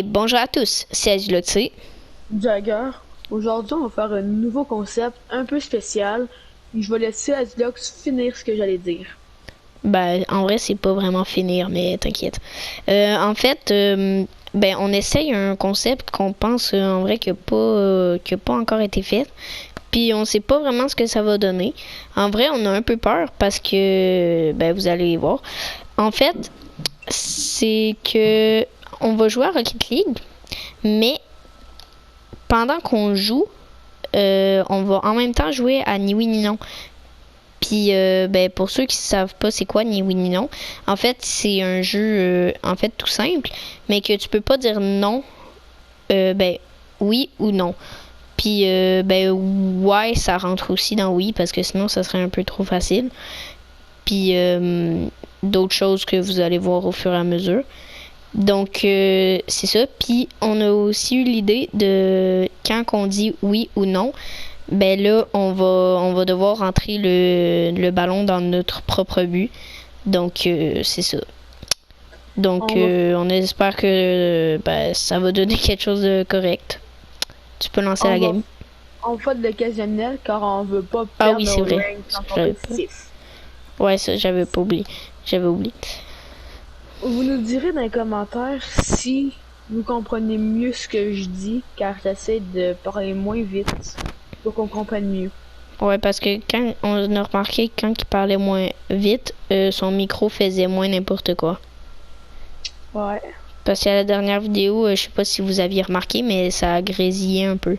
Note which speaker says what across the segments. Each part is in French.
Speaker 1: Et bonjour à tous, c'est Azuloxé.
Speaker 2: Jagger, aujourd'hui on va faire un nouveau concept un peu spécial. Je vais laisser Azulox finir ce que j'allais dire.
Speaker 1: Ben, en vrai, c'est pas vraiment finir, mais t'inquiète. En fait, ben, on essaye un concept qu'on pense en vrai qui a pas encore été fait. Puis on sait pas vraiment ce que ça va donner. En vrai, on a un peu peur parce que, ben, vous allez voir. En fait, c'est que on va jouer à Rocket League, mais pendant qu'on joue, on va en même temps jouer à Ni oui ni non. Puis, ben, pour ceux qui savent pas c'est quoi ni oui ni non, en fait, c'est un jeu, en fait, tout simple, mais que tu peux pas dire non, ben, oui ou non. Puis, ben, ouais, ça rentre aussi dans oui, parce que sinon, ça serait un peu trop facile. Puis, d'autres choses que vous allez voir au fur et à mesure. Donc, c'est ça. Puis, on a aussi eu l'idée de, quand on dit oui ou non, ben là, on va devoir rentrer le ballon dans notre propre but. Donc, c'est ça. Donc,
Speaker 2: On va,
Speaker 1: on espère que ben, ça va donner quelque chose de correct. Tu peux lancer
Speaker 2: on
Speaker 1: la
Speaker 2: va,
Speaker 1: game.
Speaker 2: on fait de l'occasionnel car on veut pas
Speaker 1: Ah oui,
Speaker 2: perdre
Speaker 1: c'est
Speaker 2: nos
Speaker 1: vrai.
Speaker 2: ranks en
Speaker 1: J'avais pas.
Speaker 2: compétitif.
Speaker 1: Ouais, ça, j'avais pas oublié. J'avais oublié.
Speaker 2: Vous nous direz dans les commentaires si vous comprenez mieux ce que je dis car j'essaie de parler moins vite pour qu'on comprenne mieux.
Speaker 1: Ouais, parce que quand on a remarqué que quand il parlait moins vite, son micro faisait moins n'importe quoi.
Speaker 2: Ouais,
Speaker 1: Parce qu'à la dernière vidéo, je sais pas si vous aviez remarqué, mais ça a grésillé un peu.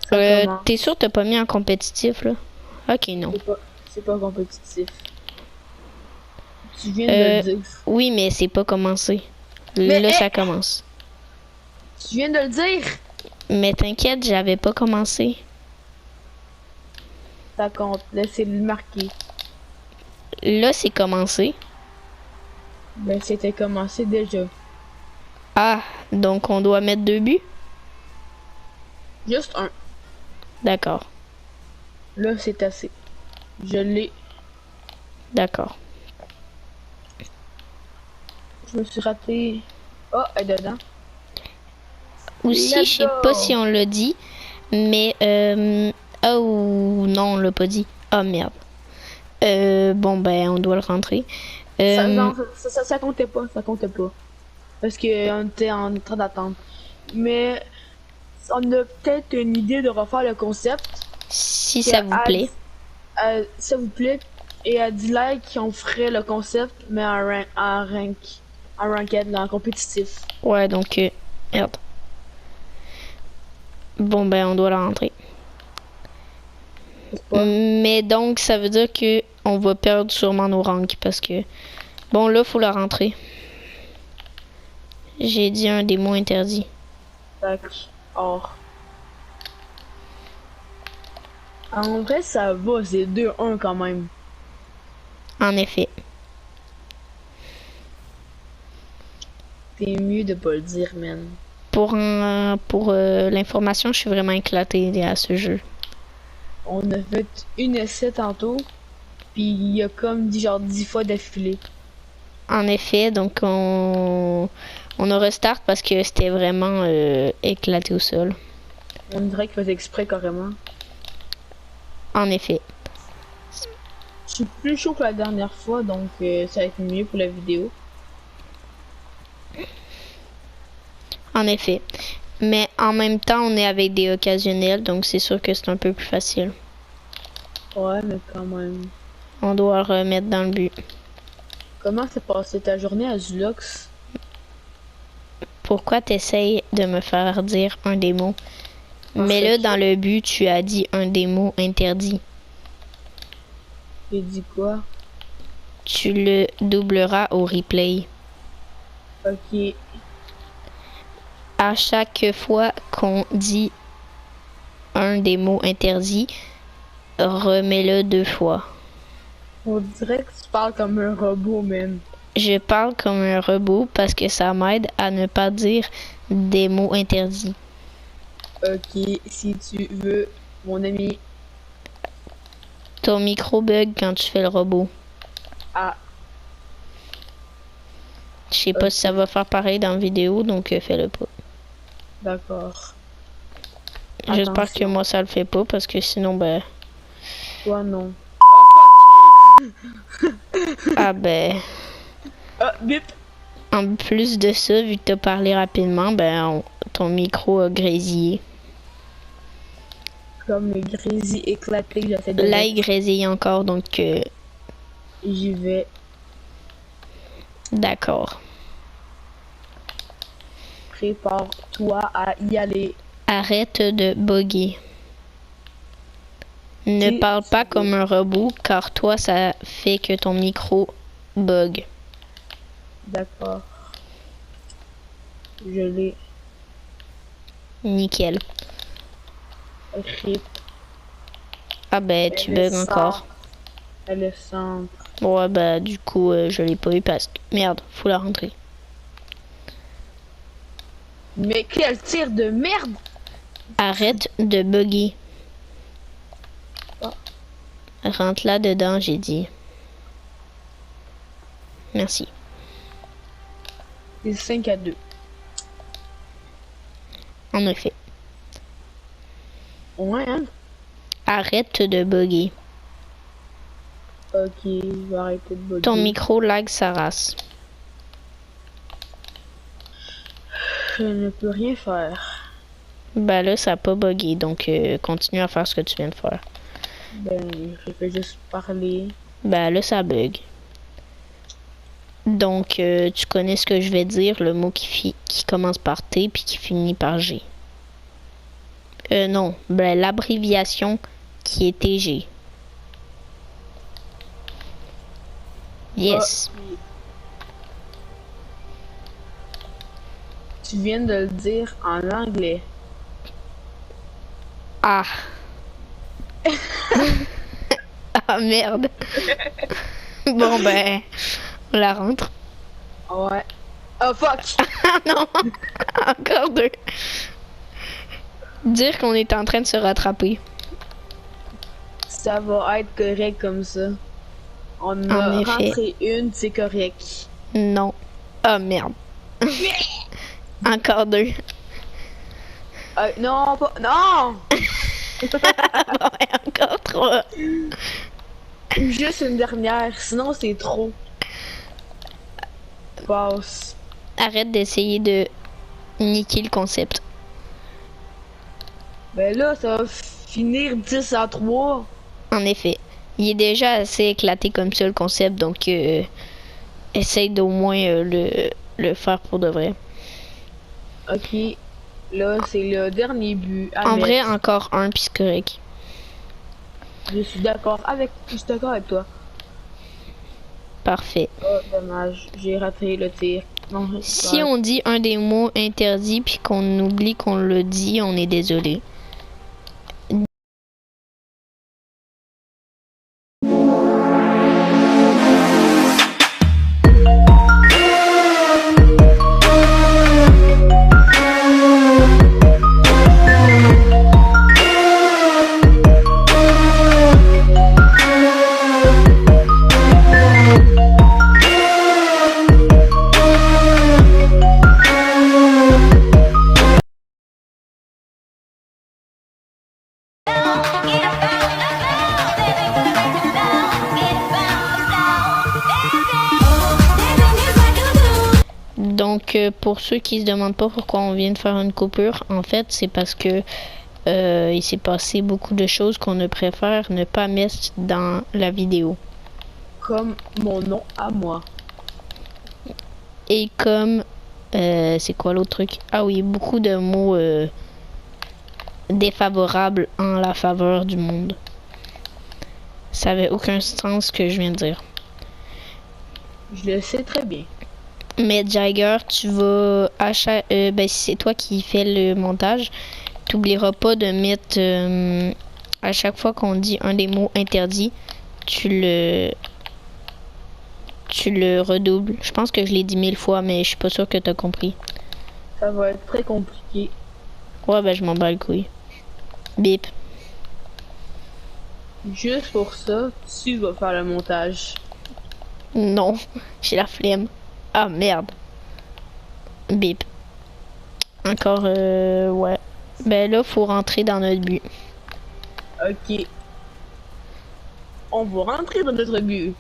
Speaker 2: ça commence.
Speaker 1: T'es sûr que t'as pas mis en compétitif, là? Ok, non.
Speaker 2: C'est pas compétitif. Tu viens de le
Speaker 1: Euh,
Speaker 2: dire.
Speaker 1: oui, mais c'est pas commencé.
Speaker 2: Mais
Speaker 1: Là, ça
Speaker 2: hé,
Speaker 1: commence.
Speaker 2: tu viens de le dire!
Speaker 1: Mais t'inquiète, j'avais pas commencé.
Speaker 2: Ça compte, laissez-le marquer.
Speaker 1: Là, c'est commencé.
Speaker 2: Ben, c'était commencé déjà.
Speaker 1: Ah, donc on doit mettre 2 buts?
Speaker 2: Juste un.
Speaker 1: D'accord,
Speaker 2: Là, c'est assez. Je l'ai.
Speaker 1: d'accord.
Speaker 2: Je me suis raté. Oh, elle est dedans.
Speaker 1: Aussi, je
Speaker 2: Let's
Speaker 1: sais pas si
Speaker 2: go!
Speaker 1: on l'a dit, mais oh non, on l'a pas dit. Oh merde. Bon ben, on doit le rentrer.
Speaker 2: Non, ça comptait pas, ça comptait pas. Parce que on était en train d'attendre. Mais on a peut-être une idée de refaire le concept.
Speaker 1: Si
Speaker 2: Que
Speaker 1: ça vous plaît.
Speaker 2: s'il vous plaît, et à 10 likes, on ferait le concept, mais en ranked, là, en compétitif.
Speaker 1: Ouais, donc merde. Bon ben, on doit la rentrer.
Speaker 2: C'est pas.
Speaker 1: Mais donc, ça veut dire que on va perdre sûrement nos ranks parce que bon là, faut la rentrer. J'ai dit un des mots interdits.
Speaker 2: Tac. Or. En vrai, ça va, c'est 2-1 quand même.
Speaker 1: En effet.
Speaker 2: C'est mieux de pas le dire, man.
Speaker 1: Pour l'information, je suis vraiment éclatée à ce jeu.
Speaker 2: On a fait une essai tantôt, puis il y a comme dit genre 10 fois d'affilée.
Speaker 1: En effet, donc on a restart parce que c'était vraiment éclaté au sol.
Speaker 2: On dirait qu'il faisait exprès carrément.
Speaker 1: En effet.
Speaker 2: Je suis plus chaud que la dernière fois, donc ça va être mieux pour la vidéo.
Speaker 1: En effet. Mais en même temps, on est avec des occasionnels, donc c'est sûr que c'est un peu plus facile.
Speaker 2: Ouais, mais quand même.
Speaker 1: On doit le remettre dans le but.
Speaker 2: Comment s'est passée ta journée à Zulox?
Speaker 1: Pourquoi t'essayes de me faire dire un des mots? Mais là, dans le but, tu as dit un des mots interdits.
Speaker 2: J'ai dit quoi?
Speaker 1: Tu le doubleras au replay.
Speaker 2: Ok.
Speaker 1: À chaque fois qu'on dit un des mots interdits, remets-le 2 fois.
Speaker 2: On dirait que tu parles comme un robot, man.
Speaker 1: Je parle comme un robot parce que ça m'aide à ne pas dire des mots interdits.
Speaker 2: Ok, si tu veux, mon ami.
Speaker 1: Ton micro bug quand tu fais le robot.
Speaker 2: Ah,
Speaker 1: Je sais pas si ça va faire pareil dans la vidéo, donc fais-le pas.
Speaker 2: D'accord.
Speaker 1: J'espère que moi ça le fait pas, parce que sinon, ben...
Speaker 2: Toi, non.
Speaker 1: Ah ben...
Speaker 2: Bip.
Speaker 1: En plus de ça, vu que t'as parlé rapidement, ben ton micro a grésillé.
Speaker 2: Comme le grésil éclaté que j'essaie de...
Speaker 1: Là, il grésille encore, donc...
Speaker 2: J'y vais.
Speaker 1: D'accord.
Speaker 2: Prépare-toi à y aller.
Speaker 1: Arrête de bugger. Ne parle pas comme un robot, car toi, ça fait que ton micro bug.
Speaker 2: D'accord. Je l'ai.
Speaker 1: Nickel.
Speaker 2: Rip.
Speaker 1: Ah ben, tu bugs encore.
Speaker 2: Elle est simple.
Speaker 1: Ouais, ben, du coup, je l'ai pas eu parce que... Merde, faut la rentrer.
Speaker 2: Mais quel tir de merde!
Speaker 1: Arrête de bugger.
Speaker 2: Oh.
Speaker 1: Rentre là dedans, j'ai dit. Merci.
Speaker 2: C'est 5-2.
Speaker 1: En effet.
Speaker 2: Ouais, hein?
Speaker 1: Arrête de bugger.
Speaker 2: Ok, je vais arrêter de bugger.
Speaker 1: Ton micro lag sa race.
Speaker 2: Je ne peux rien faire.
Speaker 1: Ben là, ça a pas bugué, donc continue à faire ce que tu viens de faire.
Speaker 2: Ben, je vais juste parler.
Speaker 1: Ben là, ça bug. Donc, tu connais ce que je vais dire, le mot qui commence par T puis qui finit par G. Non, ben l'abréviation qui est TG. Yes.
Speaker 2: Tu viens de le dire en anglais.
Speaker 1: Ah. Ah merde. Bon ben, on la rentre.
Speaker 2: Ouais. Oh fuck!
Speaker 1: Ah non, encore deux. Dire qu'on est en train de se rattraper.
Speaker 2: Ça va être correct comme ça. On
Speaker 1: En
Speaker 2: a
Speaker 1: effet.
Speaker 2: rentré une, c'est correct.
Speaker 1: Non. Oh merde. Encore deux.
Speaker 2: Non, pas... Non!
Speaker 1: Bon, ben, encore trois.
Speaker 2: Juste une dernière, sinon c'est trop. Passe.
Speaker 1: Arrête d'essayer de niquer le concept.
Speaker 2: Ben là, ça va finir 10-3.
Speaker 1: En effet. Il est déjà assez éclaté comme ça le concept, donc essaye d'au moins le faire pour de vrai.
Speaker 2: Ok. Là, c'est le dernier but.
Speaker 1: En vrai, encore un, puis c'est correct.
Speaker 2: Je suis d'accord avec toi.
Speaker 1: Parfait.
Speaker 2: Oh, dommage. J'ai raté le tir. Non,
Speaker 1: Si on dit un des mots interdits puis qu'on oublie qu'on le dit, on est désolé. Donc, pour ceux qui se demandent pas pourquoi on vient de faire une coupure, en fait, c'est parce que il s'est passé beaucoup de choses qu'on ne préfère ne pas mettre dans la vidéo.
Speaker 2: Comme mon nom à moi.
Speaker 1: Et comme, c'est quoi l'autre truc? Ah oui, beaucoup de mots défavorables en la faveur du monde. Ça avait aucun sens ce que je viens de dire.
Speaker 2: Je le sais très bien.
Speaker 1: Mais Jagger, tu vas ben si c'est toi qui fais le montage, t'oublieras pas de mettre à chaque fois qu'on dit un des mots interdits, tu le redoubles. Je pense que je l'ai dit 1000 fois, mais je suis pas sûre que t'as compris.
Speaker 2: Ça va être très compliqué.
Speaker 1: Ouais, ben je m'en bats le couille. Bip.
Speaker 2: Juste pour ça, tu vas faire le montage.
Speaker 1: Non, j'ai la flemme. Ah merde. Bip. Encore, ouais. Ben là, faut rentrer dans notre but.
Speaker 2: Ok. On va rentrer dans notre but.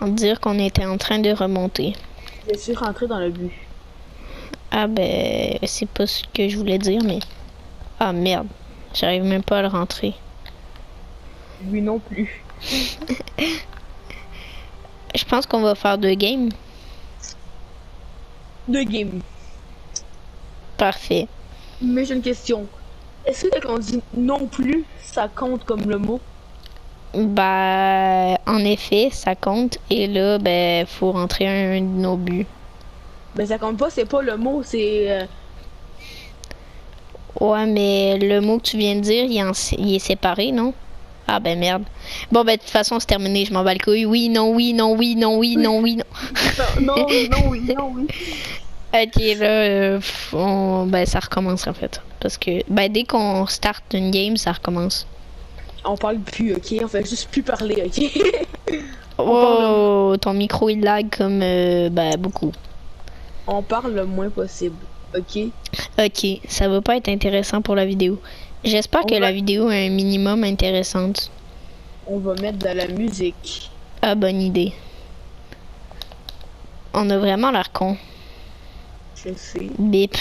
Speaker 1: Dire qu'on était en train de remonter.
Speaker 2: Je suis rentré dans le but.
Speaker 1: Ah ben, c'est pas ce que je voulais dire, mais... Ah merde, j'arrive même pas à le rentrer.
Speaker 2: Lui non plus.
Speaker 1: Je pense qu'on va faire 2 games.
Speaker 2: 2 games.
Speaker 1: Parfait.
Speaker 2: Mais j'ai une question. Est-ce que quand on dit non plus, ça compte comme le mot?
Speaker 1: Bah, en effet, ça compte. Et là, ben, faut rentrer un de nos buts.
Speaker 2: Ben ça compte pas, c'est pas le mot, c'est...
Speaker 1: Ouais, mais le mot que tu viens de dire, il est séparé, non? Ah ben merde. Bon ben de toute façon c'est terminé, je m'en bats le couille. Oui, non, oui, non, oui, non, oui, non, oui, non.
Speaker 2: non, non, oui, non, oui.
Speaker 1: Ok, là, ben ça recommence en fait. Parce que ben dès qu'on start une game, ça recommence.
Speaker 2: On parle plus, ok? On fait juste plus parler, ok?
Speaker 1: Oh, ton micro il lag comme ben beaucoup.
Speaker 2: On parle le moins possible, ok?
Speaker 1: Ok, ça va pas être intéressant pour la vidéo. J'espère que la vidéo est un minimum intéressante.
Speaker 2: On va mettre de la musique.
Speaker 1: Ah, bonne idée. On a vraiment l'air con.
Speaker 2: Je sais.
Speaker 1: Bip.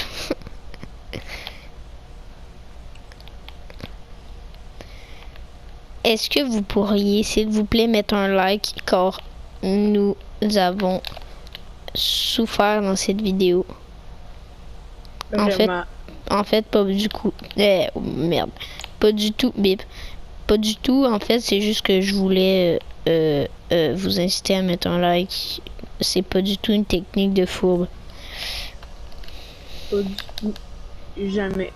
Speaker 1: Est-ce que vous pourriez, s'il vous plaît, mettre un like car nous avons souffert dans cette vidéo.
Speaker 2: Vraiment.
Speaker 1: En fait, pas du coup. Merde. Pas du tout, bip. Pas du tout. En fait, c'est juste que je voulais vous inciter à mettre un like. C'est pas du tout une technique de fourbe.
Speaker 2: Pas du tout. Jamais.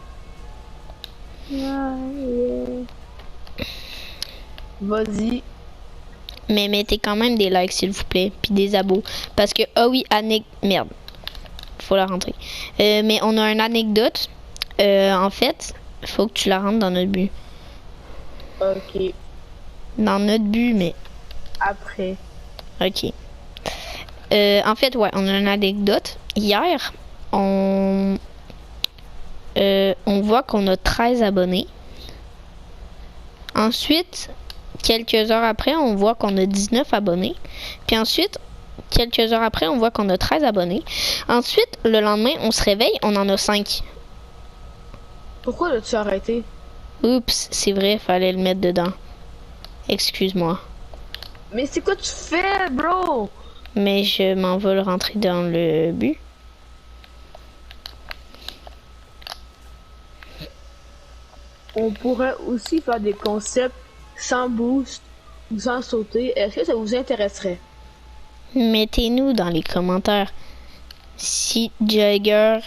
Speaker 2: Vas-y.
Speaker 1: Mais mettez quand même des likes, s'il vous plaît. Puis des abos. Parce que, ah oui, merde. Faut la rentrer. Mais on a une anecdote. En fait, faut que tu la rentres dans notre but.
Speaker 2: Ok.
Speaker 1: Dans notre but, mais...
Speaker 2: Après.
Speaker 1: Ok. En fait, ouais, on a une anecdote. Hier, on voit qu'on a 13 abonnés. Ensuite, quelques heures après, on voit qu'on a 19 abonnés. Puis ensuite, quelques heures après, on voit qu'on a 13 abonnés. Ensuite, le lendemain, on se réveille, on en a 5.
Speaker 2: Pourquoi l'as-tu arrêté?
Speaker 1: Oups, c'est vrai, fallait le mettre dedans. Excuse-moi.
Speaker 2: Mais c'est quoi tu fais, bro?
Speaker 1: Mais je m'en vais le rentrer dans le but.
Speaker 2: On pourrait aussi faire des concepts sans boost ou sans sauter. Est-ce que ça vous intéresserait?
Speaker 1: Mettez-nous dans les commentaires si Jagger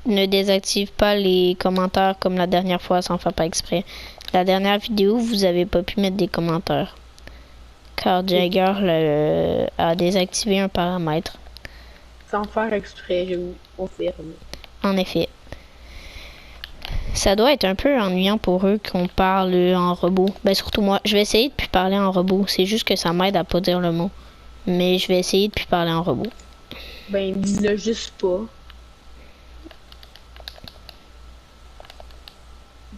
Speaker 1: ne désactive pas les commentaires comme la dernière fois sans faire pas exprès. La dernière vidéo, vous avez pas pu mettre des commentaires. Car Jagger a désactivé un paramètre.
Speaker 2: Sans faire exprès, je vous confirme.
Speaker 1: En effet. Ça doit être un peu ennuyant pour eux qu'on parle en robot. Ben surtout moi, je vais essayer de plus parler en robot. C'est juste que ça m'aide à pas dire le mot. Mais je vais essayer de plus parler en robot.
Speaker 2: Ben dis-le juste pas.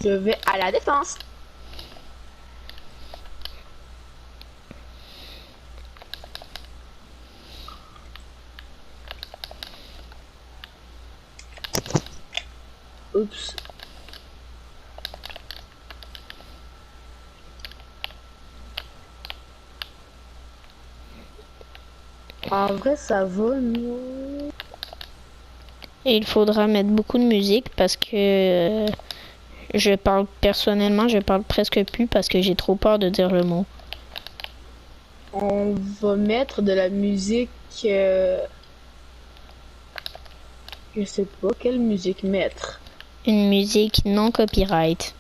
Speaker 2: Je vais à la défense. Oups. En vrai, ça va, non?
Speaker 1: Et il faudra mettre beaucoup de musique parce que je parle presque plus parce que j'ai trop peur de dire le mot.
Speaker 2: On va mettre de la musique. Je sais pas quelle musique mettre.
Speaker 1: Une musique non copyright.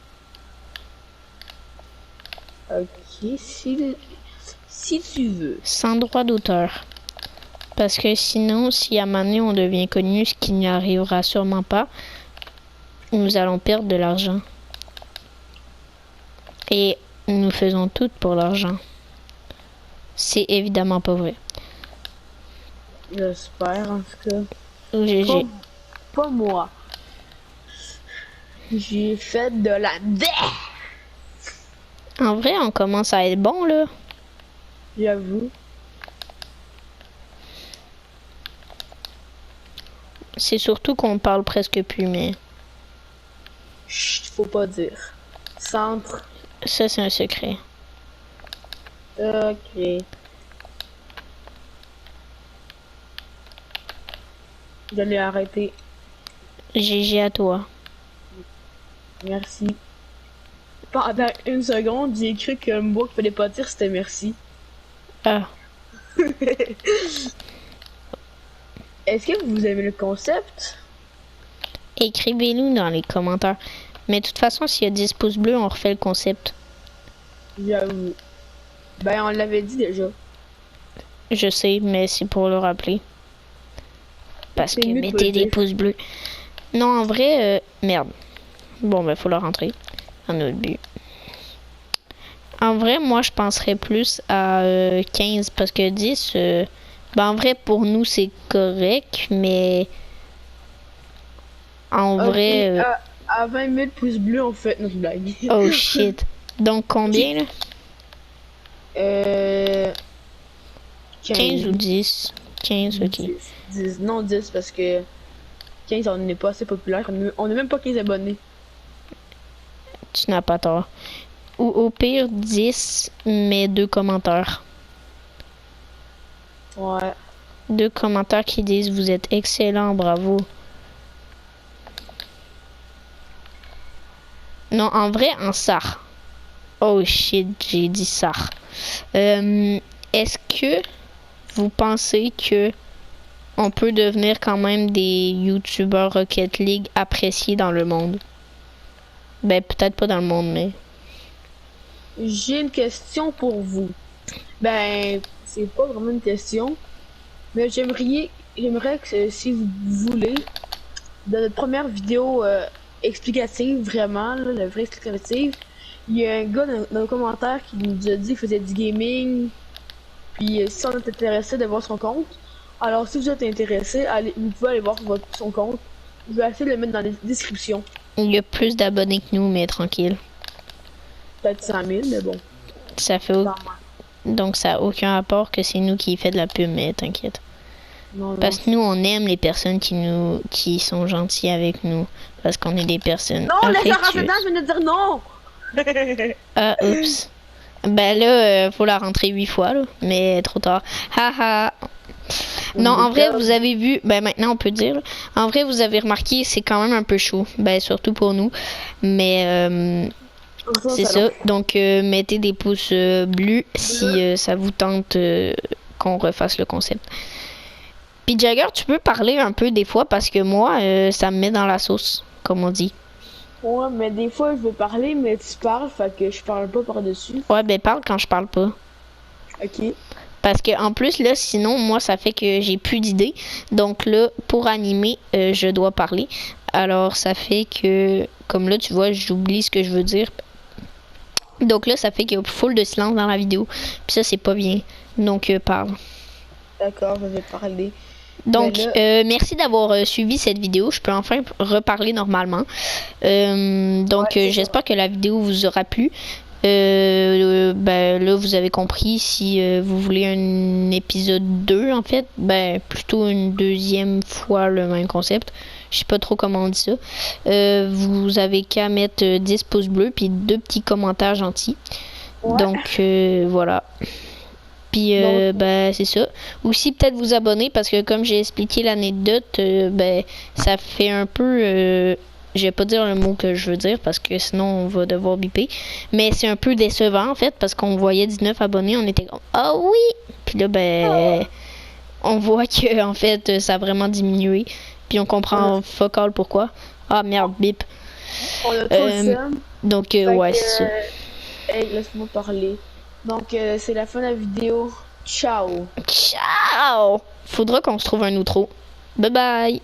Speaker 2: Ok, si tu veux.
Speaker 1: Sans droit d'auteur. Parce que sinon, si à un moment donné on devient connu, ce qui n'y arrivera sûrement pas, nous allons perdre de l'argent. Et nous faisons tout pour l'argent. C'est évidemment pas vrai.
Speaker 2: J'espère, en tout cas.
Speaker 1: GG.
Speaker 2: Pas moi. J'ai fait de la
Speaker 1: En vrai, on commence à être bon, là.
Speaker 2: J'avoue.
Speaker 1: C'est surtout qu'on parle presque plus, mais...
Speaker 2: Chut, faut pas dire. Centre.
Speaker 1: Ça, c'est un secret.
Speaker 2: Ok. Je l'ai arrêté.
Speaker 1: GG à toi.
Speaker 2: Merci. Pendant une seconde, j'ai cru que le mot qu'il fallait pas dire, c'était merci.
Speaker 1: Ah.
Speaker 2: Est-ce que vous aimez le concept?
Speaker 1: Écrivez-nous dans les commentaires. Mais de toute façon, s'il y a 10 pouces bleus, on refait le concept.
Speaker 2: J'avoue. Ben, on l'avait dit déjà.
Speaker 1: Je sais, mais c'est pour le rappeler. Parce que mettez des pouces bleus. Non, en vrai, merde. Bon, ben, faut le rentrer. Un autre but. En vrai, moi, je penserais plus à 15 parce que 10, ben, en vrai, pour nous, c'est correct, mais en vrai...
Speaker 2: À 20 000 pouces bleus, on fait notre blague.
Speaker 1: Oh, shit. Donc, combien, là? 15 ou 10? 15, ok.
Speaker 2: 10. Non, 10, parce que 15, on n'est pas assez populaire. On n'a même pas 15 abonnés.
Speaker 1: Tu n'as pas tort. Ou au pire, 10, mais 2 commentaires.
Speaker 2: Ouais.
Speaker 1: 2 commentaires qui disent « Vous êtes excellent, bravo ». Non, en vrai, en SAR. Oh shit, j'ai dit SAR. Est-ce que vous pensez que on peut devenir quand même des YouTubeurs Rocket League appréciés dans le monde? Ben, peut-être pas dans le monde, mais...
Speaker 2: J'ai une question pour vous. Ben, c'est pas vraiment une question, mais j'aimerais que si vous voulez, dans notre première vidéo explicative, vraiment, là, la vraie explicative, il y a un gars dans nos commentaires qui nous a dit qu'il faisait du gaming, puis si on est intéressé de voir son compte, alors si vous êtes intéressé, vous pouvez aller voir son compte. Je vais essayer de le mettre dans la description.
Speaker 1: Il y a plus d'abonnés que nous, mais tranquille.
Speaker 2: Peut-être 100 000, mais bon.
Speaker 1: Ça fait donc ça n'a aucun rapport que c'est nous qui fait de la pub, mais t'inquiète. Parce que nous, on aime les personnes qui sont gentilles avec nous. Parce qu'on est des personnes
Speaker 2: non, laisse-la rentrer
Speaker 1: affectueuses.
Speaker 2: dedans, je viens de dire non.
Speaker 1: Ah, oups. Ben là, faut la rentrer 8 fois, là. Mais trop tard. Haha. Non, en vrai, vous avez vu, ben maintenant on peut dire, là. En vrai, vous avez remarqué, c'est quand même un peu chaud. Ben surtout pour nous. Mais c'est ça. Donc, mettez des pouces bleus si ça vous tente qu'on refasse le concept. Puis Jagger, tu peux parler un peu des fois parce que moi, ça me met dans la sauce, comme on dit.
Speaker 2: Ouais, mais des fois je veux parler, mais tu parles, fait que je parle pas par-dessus.
Speaker 1: Ouais, ben parle quand je parle pas.
Speaker 2: Ok.
Speaker 1: Parce que en plus, là, sinon, moi, ça fait que j'ai plus d'idées. Donc là, pour animer, je dois parler. Alors, ça fait que, comme là, tu vois, j'oublie ce que je veux dire. Donc là, ça fait qu'il y a full de silence dans la vidéo. Puis ça, c'est pas bien. Donc, parle.
Speaker 2: D'accord, je vais parler.
Speaker 1: Donc, merci d'avoir suivi cette vidéo. Je peux enfin reparler normalement. Donc, j'espère que la vidéo vous aura plu. Ben là, vous avez compris. Si vous voulez un épisode 2, en fait, ben plutôt une deuxième fois le même concept. Je sais pas trop comment on dit ça. Vous avez qu'à mettre 10 pouces bleus puis 2 petits commentaires gentils. Ouais. Donc, voilà. Puis, ben, c'est ça. Aussi, peut-être vous abonner parce que, comme j'ai expliqué l'anecdote, ben, ça fait un peu... je vais pas dire le mot que je veux dire parce que sinon, on va devoir biper. Mais c'est un peu décevant, en fait, parce qu'on voyait 19 abonnés, on était comme « Ah oui! » Puis là, ben, on voit que, en fait, ça a vraiment diminué. Puis on comprend fuck all pourquoi. Ah, merde, bip.
Speaker 2: On a trop de seum.
Speaker 1: Donc, ouais, c'est ça.
Speaker 2: Hey, laisse-moi parler. Donc, c'est la fin de la vidéo. Ciao!
Speaker 1: Ciao! Faudra qu'on se trouve un outro. Bye bye!